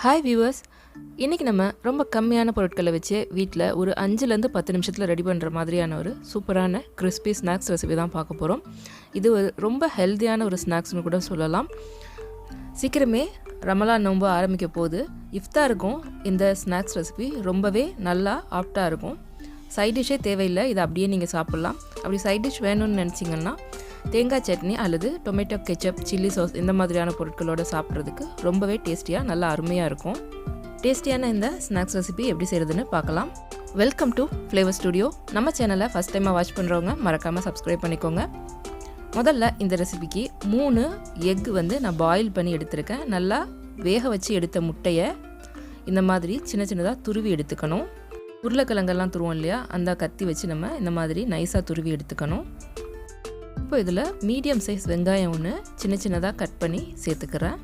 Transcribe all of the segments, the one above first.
Hi viewers, இன்னைக்கு நம்ம ரொம்ப கம்மியான பொருட்களை வச்சு வீட்டில் ஒரு 5லேருந்து 10 நிமிஷத்தில் ரெடி பண்ணுற மாதிரியான ஒரு சூப்பரான கிறிஸ்பி ஸ்நாக்ஸ் ரெசிபி தான் பார்க்க போகிறோம். இது ஒரு ரொம்ப ஹெல்த்தியான ஒரு ஸ்நாக்ஸ்னு கூட சொல்லலாம். சீக்கிரமே ரமலான் நோன்பு ஆரம்பிக்க போது இஃப்தாருக்கும் இந்த ஸ்நாக்ஸ் ரெசிபி ரொம்பவே நல்லா ஆப்டாக இருக்கும். சைட் டிஷ்ஷே தேவையில்லை, இதை அப்படியே நீங்கள் சாப்பிட்லாம். அப்படி சைட் டிஷ் வேணும்னு நினச்சிங்கன்னா தேங்காய் சட்னி அல்லது டொமேட்டோ கெச்சப், சில்லி சாஸ் இந்த மாதிரியான பொருட்களோடு சாப்பிட்றதுக்கு ரொம்பவே டேஸ்டியாக நல்லா அருமையாக இருக்கும். டேஸ்டியான இந்த ஸ்நாக்ஸ் ரெசிபி எப்படி செய்கிறதுன்னு பார்க்கலாம். Welcome to flavour studio. நம்ம சேனலை ஃபஸ்ட் டைமாக வாட்ச் பண்ணுறவங்க மறக்காமல் சப்ஸ்கிரைப் பண்ணிக்கோங்க. முதல்ல இந்த ரெசிபிக்கு 3 எக் நான் பாயில் பண்ணி எடுத்திருக்கேன். நல்லா வேக வச்சு எடுத்த முட்டையை இந்த மாதிரி சின்ன சின்னதாக துருவி எடுத்துக்கணும். உருளைக்கிழங்கெல்லாம் துருவோம் இல்லையா, அந்த கத்தி வச்சு நம்ம இந்த மாதிரி நைஸாக துருவி எடுத்துக்கணும். இப்போ இதில் மீடியம் சைஸ் வெங்காயம் ஒன்று சின்ன சின்னதாக கட் பண்ணி சேர்த்துக்கிறேன்.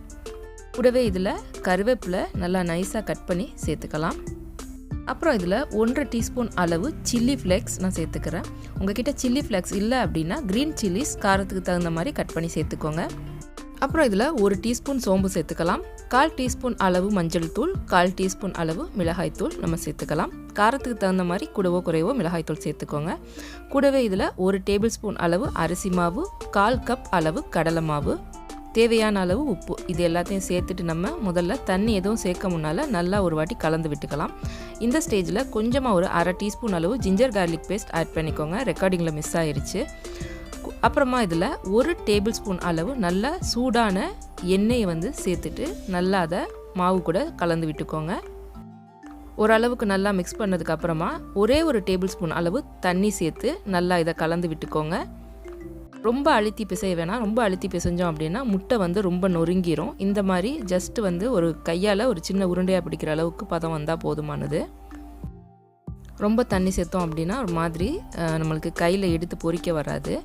கூடவே இதில் கருவேப்பிலை நல்லா நைஸாக கட் பண்ணி சேர்த்துக்கலாம். அப்புறம் இதில் 1 டீஸ்பூன் அளவு சில்லி ஃப்ளேக்ஸ் நான் சேர்த்துக்கிறேன். உங்ககிட்ட சில்லி ஃப்ளேக்ஸ் இல்லை அப்படின்னா க்ரீன் சில்லிஸ் காரத்துக்கு தகுந்த மாதிரி கட் பண்ணி சேர்த்துக்கோங்க. அப்புறம் இதில் 1 டீஸ்பூன் சோம்பு சேர்த்துக்கலாம். 1/4 டீஸ்பூன் அளவு மஞ்சள் தூள், 1/4 டீஸ்பூன் அளவு மிளகாய் தூள் நம்ம சேர்த்துக்கலாம். காரத்துக்கு தகுந்த மாதிரி கூடவோ குறைவோ மிளகாய் தூள் சேர்த்துக்கோங்க. கூடவே இதில் 1 டேபிள் ஸ்பூன் அளவு அரிசி மாவு, 1/4 கப் அளவு கடலை மாவு, தேவையான அளவு உப்பு, இது எல்லாத்தையும் சேர்த்துட்டு நம்ம முதல்ல தண்ணி எதுவும் சேர்க்க முன்னால் நல்லா ஒரு வாட்டி கலந்து விட்டுக்கலாம். இந்த ஸ்டேஜில் கொஞ்சமாக ஒரு 1/2 டீஸ்பூன் அளவு ஜிஞ்சர் கார்லிக் பேஸ்ட் ஆட் பண்ணிக்கோங்க. ரெக்கார்டிங்கில் மிஸ் ஆயிடுச்சு. அப்புறமா இதில் 1 டேபிள் ஸ்பூன் அளவு நல்ல சூடான எண்ணெயை சேர்த்துட்டு நல்லா அதை மாவு கூட கலந்து விட்டுக்கோங்க. ஓரளவுக்கு நல்லா மிக்ஸ் பண்ணதுக்கு அப்புறமா ஒரே 1 டேபிள் ஸ்பூன் அளவு தண்ணி சேர்த்து நல்லா இதை கலந்து விட்டுக்கோங்க. ரொம்ப அழுத்தி பிசைய வேணாம். ரொம்ப அழுத்தி பிசைஞ்சோம் அப்படின்னா முட்டை ரொம்ப நொறுங்கிரும். இந்த மாதிரி ஜஸ்ட் ஒரு கையால் ஒரு சின்ன உருண்டையாக பிடிக்கிற அளவுக்கு பதம் வந்தால் போதுமானது. ரொம்ப தண்ணி சேர்த்தோம் அப்படின்னா ஒரு மாதிரி நம்மளுக்கு கையில் எடுத்து பொரிக்க வராது.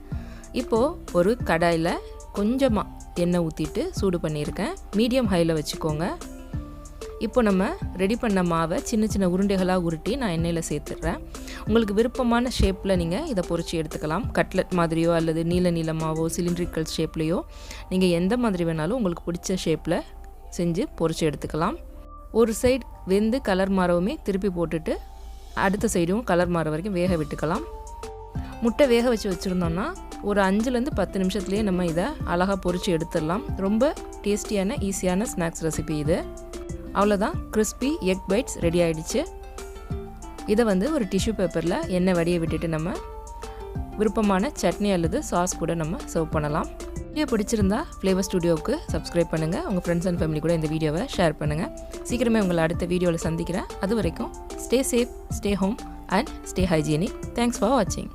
இப்போது ஒரு கடாயில் கொஞ்சமாக எண்ணெய் ஊற்றிட்டு சூடு பண்ணியிருக்கேன். மீடியம் ஹையில் வச்சுக்கோங்க. இப்போ நம்ம ரெடி பண்ண மாவை சின்ன சின்ன உருண்டைகளாக உருட்டி நான் எண்ணெயில் சேர்த்துடுறேன். உங்களுக்கு விருப்பமான ஷேப்பில் நீங்கள் இதை பொரிச்சு எடுத்துக்கலாம். கட்லெட் மாதிரியோ அல்லது நீல நீளமாவோ சிலிண்ட்ரிக்கல் ஷேப்லேயோ நீங்கள் எந்த மாதிரி வேணாலும் உங்களுக்கு பிடிச்ச ஷேப்பில் செஞ்சு பொரிச்சு எடுத்துக்கலாம். ஒரு சைடு வெந்து கலர் மாறவுமே திருப்பி போட்டுட்டு அடுத்த சைடும் கலர் மாற வரைக்கும் வேக விட்டுக்கலாம். முட்டை வேக வச்சுருந்தோம்னா ஒரு 5லேருந்து 10 நிமிஷத்துலேயே நம்ம இதை அழகாக பொரிச்சு எடுத்துடலாம். ரொம்ப டேஸ்டியான ஈஸியான ஸ்நாக்ஸ் ரெசிபி இது. அவ்வளோதான், கிறிஸ்பி எக் பைட்ஸ் ரெடி ஆகிடுச்சு. இதை ஒரு டிஷ்யூ பேப்பரில் எண்ணெய் வடியை விட்டுட்டு நம்ம விருப்பமான சட்னி அல்லது சாஸ் கூட நம்ம சர்வ் பண்ணலாம். வீடியோ பிடிச்சிருந்தா ஃப்ளேவர் ஸ்டுடியோவுக்கு சப்ஸ்கிரைப் பண்ணுங்கள். உங்கள் ஃப்ரெண்ட்ஸ் அண்ட் ஃபேமிலி கூட இந்த வீடியோவை ஷேர் பண்ணுங்கள். சீக்கிரமே உங்களை அடுத்த வீடியோவில் சந்திக்கிறேன். அது வரைக்கும் stay safe, stay home and stay hygienic. Thanks for வாட்சிங்.